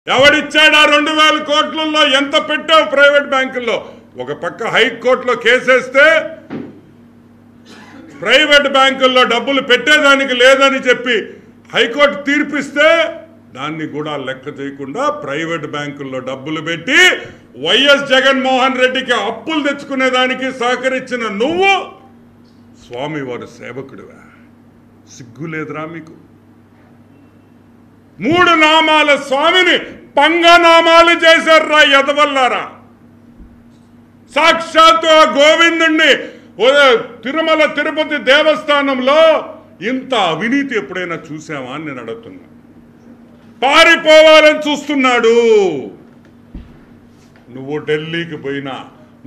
ఎవడిచ్చాడు ఆ 2000 కోట్లలో? ఎంత పెట్టావు ప్రైవేట్ బ్యాంకుల్లో? ఒక పక్క హైకోర్టులో కేసేస్తే ప్రైవేట్ బ్యాంకుల్లో డబ్బులు పెట్టేదానికి లేదని చెప్పి హైకోర్టు తీర్పిస్తే దాన్ని కూడా లెక్క చేయకుండా ప్రైవేట్ బ్యాంకుల్లో డబ్బులు పెట్టి వైఎస్ జగన్మోహన్ రెడ్డికి అప్పులు తెచ్చుకునేదానికి సహకరించిన నువ్వు స్వామివారి సేవకుడివా? సిగ్గులేదురా మీకు? 3 నామాల స్వామిని పంగనామాలు చేశారా ఎదవల్లారా? సాక్షాత్తు ఆ గోవిందుణ్ణి తిరుమల తిరుపతి దేవస్థానంలో ఇంత అవినీతి ఎప్పుడైనా చూసావా అని నేను అడుగుతున్నా. పారిపోవాలని చూస్తున్నాడు. నువ్వు ఢిల్లీకి పోయినా,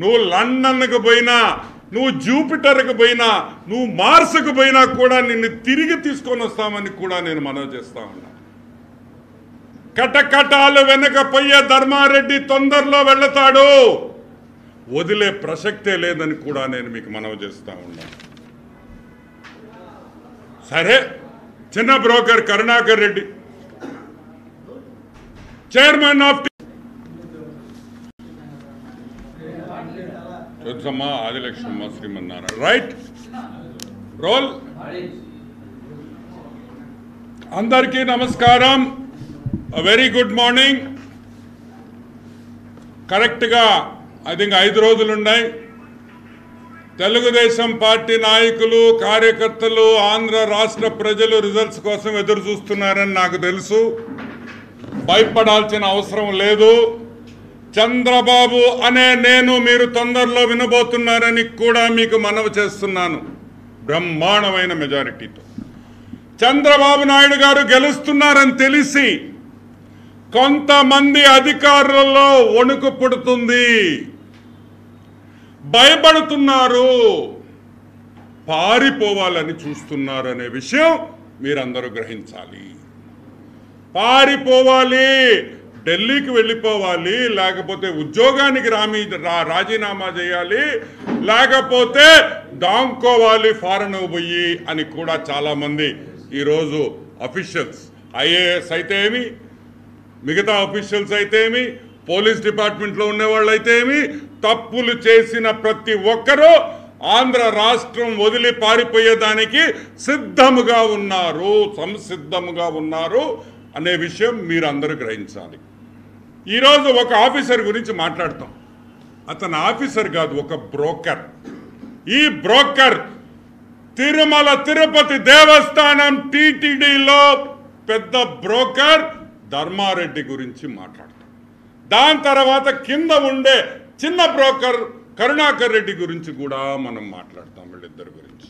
నువ్వు లండన్కి పోయినా, నువ్వు జూపిటర్కి పోయినా, నువ్వు మార్స్కి పోయినా కూడా నిన్ను తిరిగి తీసుకొని వస్తామని కూడా నేను మనవి చేస్తా ఉన్నా. కటకటాలు వెనకపోయే ధర్మారెడ్డి తొందరలో వెళతాడు. వదిలే ప్రసక్తే లేదని కూడా నేను మీకు మనవి చేస్తా ఉన్నా. సరే, చిన్న broker Karunakar Reddy chairman of చూసమ్మా ఆదిలక్ష్మమ్మ శ్రీమన్నారాయణ రైట్ రోల్. అందరికీ నమస్కారం, వెరీ గుడ్ మార్నింగ్. కరెక్ట్గా ఐ థింక్ 5 రోజులున్నాయి. తెలుగుదేశం పార్టీ నాయకులు, కార్యకర్తలు, ఆంధ్ర రాష్ట్ర ప్రజలు రిజల్ట్స్ కోసం ఎదురు చూస్తున్నారని నాకు తెలుసు. భయపడాల్సిన అవసరం లేదు. చంద్రబాబు అనే నేను మీరు తొందరలో వినబోతున్నారని కూడా మీకు మనవి చేస్తున్నాను. బ్రహ్మాండమైన మెజారిటీతో చంద్రబాబు నాయుడు గారు గెలుస్తున్నారని తెలిసి కొంతమంది అధికారులలో వణుకు పుడుతుంది, భయపడుతున్నారు, పారిపోవాలని చూస్తున్నారు అనే విషయం మీరందరూ గ్రహించాలి. పారిపోవాలి, ఢిల్లీకి వెళ్ళిపోవాలి, లేకపోతే ఉద్యోగానికి రాజీనామా చేయాలి, లేకపోతే దాంకోవాలి ఫారెన్ పోయి అని కూడా చాలామంది ఈరోజు అఫీషియల్స్, ఐఏఎస్ అయితే ఏమి, మిగతా అఫీషియల్స్ అయితే ఏమి, పోలీస్ డిపార్ట్మెంట్లో ఉండేవాళ్ళు అయితే ఏమి, తప్పులు చేసిన ప్రతి ఒక్కరూ ఆంధ్ర రాష్ట్రం వదిలి పారిపోయేదానికి సిద్ధముగా ఉన్నారు, సంసిద్ధముగా ఉన్నారు అనే విషయం మీరు అందరూ గ్రహించాలి. ఈరోజు ఒక ఆఫీసర్ గురించి మాట్లాడతాం. అతను ఆఫీసర్ కాదు, ఒక బ్రోకర్. ఈ బ్రోకర్ తిరుమల తిరుపతి దేవస్థానం టీటీడీలో పెద్ద బ్రోకర్ ధర్మారెడ్డి గురించి మాట్లాడతాం. దాని తర్వాత కింద ఉండే చిన్న బ్రోకర్ కరుణాకర్ రెడ్డి గురించి కూడా మనం మాట్లాడతాం, వీళ్ళిద్దరి గురించి.